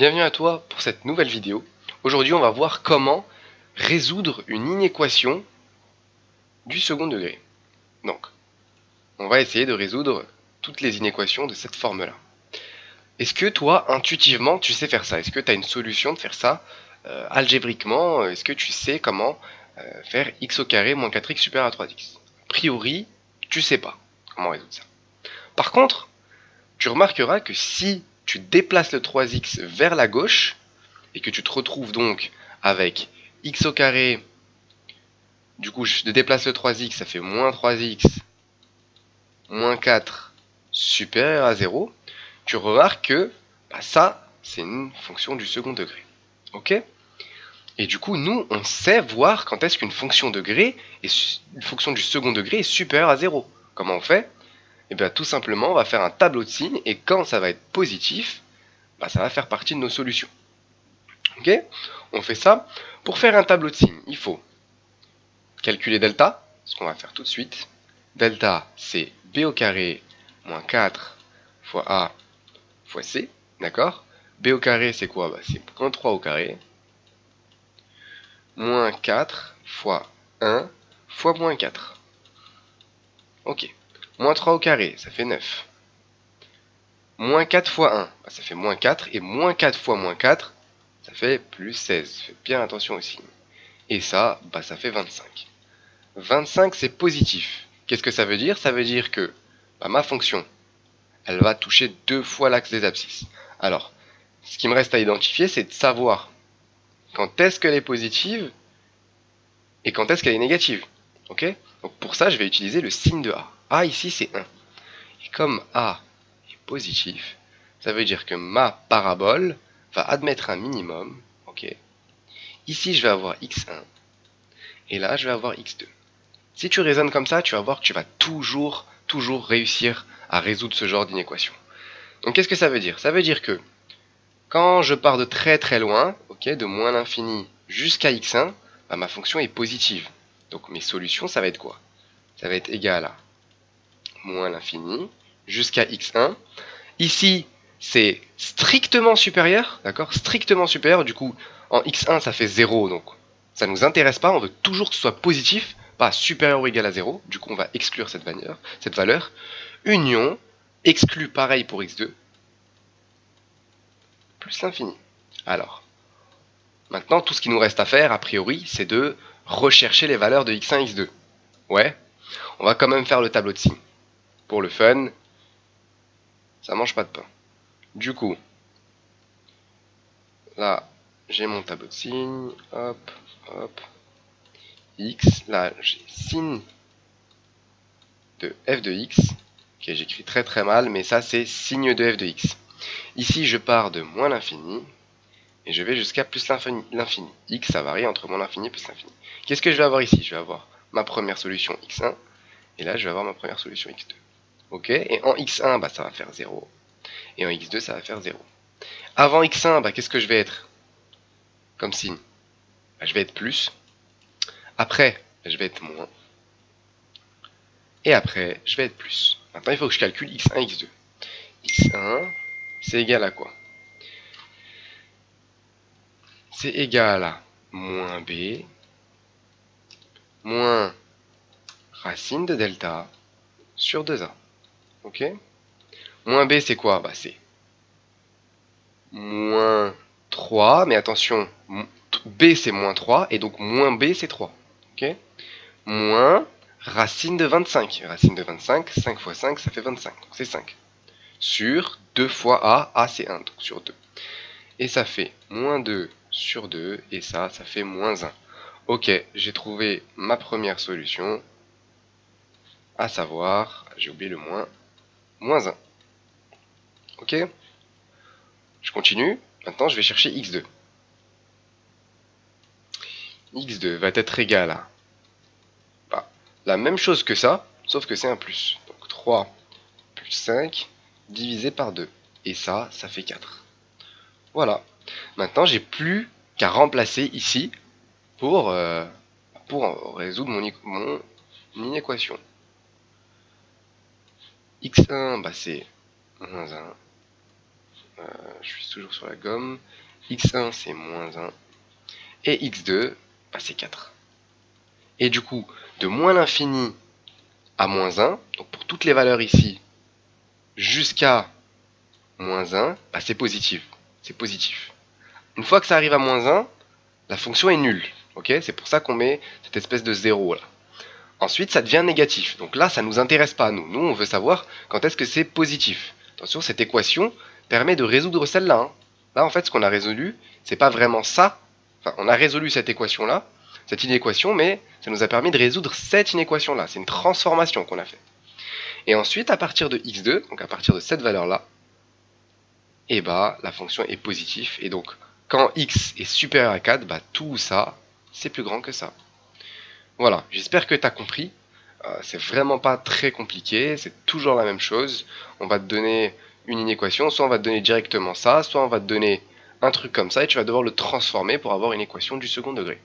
Bienvenue à toi pour cette nouvelle vidéo. Aujourd'hui, on va voir comment résoudre une inéquation du second degré. Donc, on va essayer de résoudre toutes les inéquations de cette forme-là. Est-ce que toi, intuitivement, tu sais faire ça? Est-ce que tu as une solution de faire ça algébriquement? Est-ce que tu sais comment faire x au carré moins 4x supérieur à 3x? A priori, tu sais pas comment résoudre ça. Par contre, tu remarqueras que si tu déplaces le 3x vers la gauche, et que tu te retrouves donc avec x au carré, du coup je déplace le 3x, ça fait moins 3x, moins 4 supérieur à 0, tu remarques que ça, c'est une fonction du second degré. Ok? Et du coup, nous, on sait voir quand est-ce qu'une fonction degré une fonction du second degré est supérieure à 0. Comment on fait? Eh bien, tout simplement, on va faire un tableau de signes, et quand ça va être positif, ça va faire partie de nos solutions. Ok? On fait ça. Pour faire un tableau de signes, il faut calculer delta, ce qu'on va faire tout de suite. Delta, c'est b au carré moins 4 fois a fois c, d'accord? B au carré, c'est quoi? C'est moins 3 au carré, moins 4 fois 1 fois moins 4. Ok. Moins 3 au carré, ça fait 9. Moins 4 fois 1, ça fait moins 4. Et moins 4 fois moins 4, ça fait plus 16. Faites bien attention aux signes. Et ça, ça fait 25. 25, c'est positif. Qu'est-ce que ça veut dire? Ça veut dire que ma fonction, elle va toucher 2 fois l'axe des abscisses. Alors, ce qui me reste à identifier, c'est de savoir quand est-ce qu'elle est positive et quand est-ce qu'elle est négative. Ok? Donc pour ça, je vais utiliser le signe de A. A ici, c'est 1. Et comme A est positif, ça veut dire que ma parabole va admettre un minimum. Ok? Ici, je vais avoir x1. Et là, je vais avoir x2. Si tu raisonnes comme ça, tu vas voir que tu vas toujours réussir à résoudre ce genre d'inéquation. Donc qu'est-ce que ça veut dire? Ça veut dire que quand je pars de très très loin, de moins l'infini jusqu'à x1, ma fonction est positive. Donc mes solutions, ça va être quoi? Ça va être égal à moins l'infini jusqu'à x1. Ici, c'est strictement supérieur, d'accord? Strictement supérieur, du coup, en x1, ça fait 0, donc ça ne nous intéresse pas, on veut toujours que ce soit positif, pas supérieur ou égal à 0, du coup on va exclure cette valeur. Union, exclut pareil pour x2, plus l'infini. Alors, maintenant, tout ce qui nous reste à faire, a priori, c'est de rechercher les valeurs de x1 et x2. Ouais, on va quand même faire le tableau de signes. Pour le fun, ça mange pas de pain. Du coup, là, j'ai mon tableau de signes, hop, hop, x, là, j'ai signe de f de x, ok, j'écris très très mal, mais ça c'est signe de f de x. Ici, je pars de moins l'infini, et je vais jusqu'à plus l'infini. X, ça varie entre moins l'infini et plus l'infini. Qu'est-ce que je vais avoir ici? Je vais avoir ma première solution x1, et là, je vais avoir ma première solution x2. Ok? Et en x1, ça va faire 0, et en x2, ça va faire 0. Avant x1, qu'est-ce que je vais être comme signe? Je vais être plus. Après, je vais être moins. Et après, je vais être plus. Maintenant, il faut que je calcule x1, x2. x1, c'est égal à quoi? C'est égal à moins b, moins racine de delta sur 2a. Ok? Moins b, c'est quoi? C'est moins 3, mais attention, b c'est moins 3, et donc moins b c'est 3. Ok? Moins racine de 25. Racine de 25, 5 fois 5, ça fait 25. Donc c'est 5. Sur 2 fois a c'est 1, donc sur 2. Et ça fait moins 2 sur 2, et ça fait moins 1. Ok, j'ai trouvé ma première solution, à savoir, j'ai oublié le moins 1. Ok? Je continue. Maintenant, je vais chercher x2. x2 va être égal à la même chose que ça, sauf que c'est un plus. Donc 3 plus 5 divisé par 2. Et ça fait 4. Voilà. Maintenant, j'ai plus qu'à remplacer ici pour résoudre mon inéquation. x1, c'est moins 1. Je suis toujours sur la gomme. x1 c'est moins 1. Et x2, bah, c'est 4. Et du coup, de moins l'infini à moins 1, donc pour toutes les valeurs ici, jusqu'à moins 1, bah, c'est positif. C'est positif. Une fois que ça arrive à moins 1, la fonction est nulle. Okay, c'est pour ça qu'on met cette espèce de 0 là. Ensuite, ça devient négatif. Donc là, ça ne nous intéresse pas, nous. Nous, on veut savoir quand est-ce que c'est positif. Attention, cette équation permet de résoudre celle-là. Hein. Là, en fait, ce qu'on a résolu, c'est pas vraiment ça. Enfin, on a résolu cette équation-là, cette inéquation, mais ça nous a permis de résoudre cette inéquation-là. C'est une transformation qu'on a fait. Et ensuite, à partir de x2, donc à partir de cette valeur-là, et bah, la fonction est positive. Et donc, quand x est supérieur à 4, bah, tout ça, c'est plus grand que ça. Voilà, j'espère que tu as compris. C'est vraiment pas très compliqué, c'est toujours la même chose. On va te donner une inéquation, soit on va te donner directement ça, soit on va te donner un truc comme ça et tu vas devoir le transformer pour avoir une équation du second degré.